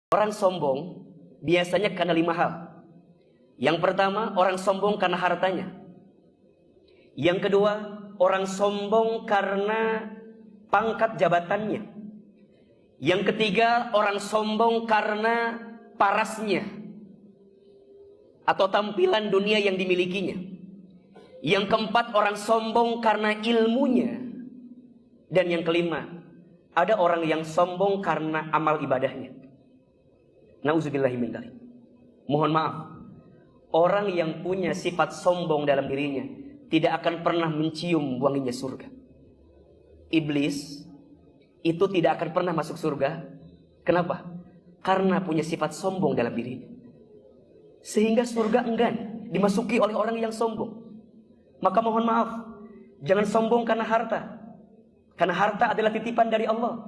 Orang sombong biasanya karena 5 hal. Yang pertama, orang sombong karena hartanya. Yang kedua, orang sombong karena pangkat jabatannya. Yang ketiga, orang sombong karena parasnya atau tampilan dunia yang dimilikinya. Yang keempat, orang sombong karena ilmunya. Dan yang kelima, ada orang yang sombong karena amal ibadahnya. Nauzubillahi min dzalik. Mohon maaf, orang yang punya sifat sombong dalam dirinya tidak akan pernah mencium wanginya surga. Iblis itu tidak akan pernah masuk surga. Kenapa? Karena punya sifat sombong dalam dirinya. Sehingga surga enggan dimasuki oleh orang yang sombong. Maka mohon maaf, jangan sombong karena harta. Karena harta adalah titipan dari Allah.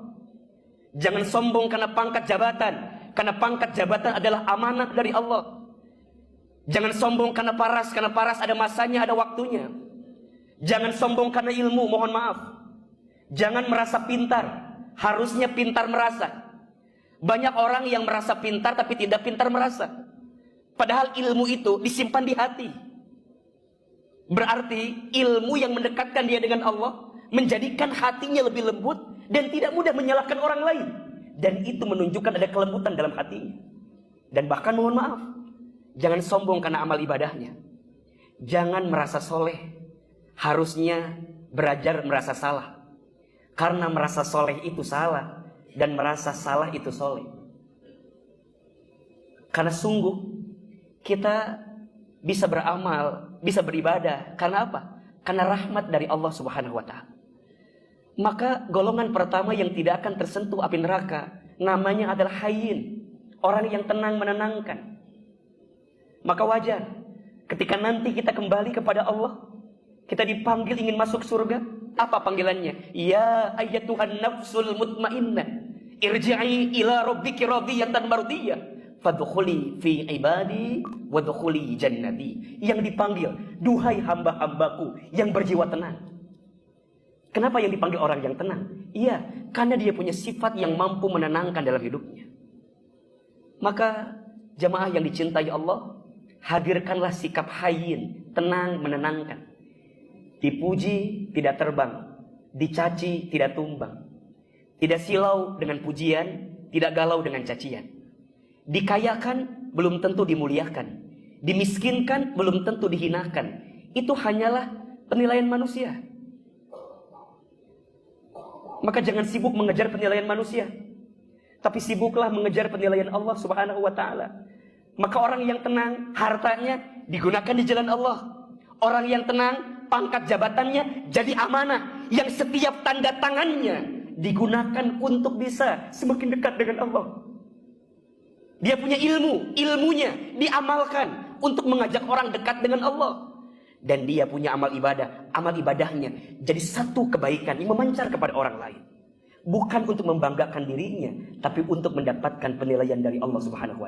Jangan sombong karena pangkat jabatan. Karena pangkat jabatan adalah amanah dari Allah. Jangan sombong karena paras ada masanya, ada waktunya. Jangan sombong karena ilmu, mohon maaf. Jangan merasa pintar, harusnya pintar merasa. Banyak orang yang merasa pintar tapi tidak pintar merasa. Padahal ilmu itu disimpan di hati. Berarti ilmu yang mendekatkan dia dengan Allah menjadikan hatinya lebih lembut dan tidak mudah menyalahkan orang lain. Dan itu menunjukkan ada kelembutan dalam hatinya. Dan bahkan mohon maaf, jangan sombong karena amal ibadahnya. Jangan merasa soleh, harusnya belajar merasa salah. Karena merasa soleh itu salah, dan merasa salah itu soleh. Karena sungguh kita bisa beramal, bisa beribadah. Karena apa? Karena rahmat dari Allah Subhanahu wa Ta'ala. Maka golongan pertama yang tidak akan tersentuh api neraka namanya adalah hayyin, orang yang tenang menenangkan. Maka wajar ketika nanti kita kembali kepada Allah, kita dipanggil ingin masuk surga, apa panggilannya? Ya ayyatuhan nafsul mutmainnah, irji'i ila rabbiki radiyatan mardiyah, fadkhuli fi ibadi wadkhuli jannati. Yang dipanggil, duhai hamba-hambaku yang berjiwa tenang. Kenapa yang dipanggil orang yang tenang? Iya, karena dia punya sifat yang mampu menenangkan dalam hidupnya. Maka jamaah yang dicintai Allah, hadirkanlah sikap hayyin, tenang, menenangkan. Dipuji tidak terbang, dicaci tidak tumbang. Tidak silau dengan pujian, tidak galau dengan cacian. Dikayakan belum tentu dimuliakan, dimiskinkan belum tentu dihinakan. Itu hanyalah penilaian manusia. Maka jangan sibuk mengejar penilaian manusia, tapi sibuklah mengejar penilaian Allah Subhanahu wa Ta'ala. Maka orang yang tenang, hartanya digunakan di jalan Allah. Orang yang tenang, pangkat jabatannya jadi amanah, yang setiap tanda tangannya digunakan untuk bisa semakin dekat dengan Allah. Dia punya ilmu, ilmunya diamalkan untuk mengajak orang dekat dengan Allah. Dan dia punya amal ibadah, amal ibadahnya jadi satu kebaikan yang memancar kepada orang lain. Bukan untuk membanggakan dirinya, tapi untuk mendapatkan penilaian dari Allah Subhanahu wa Ta'ala.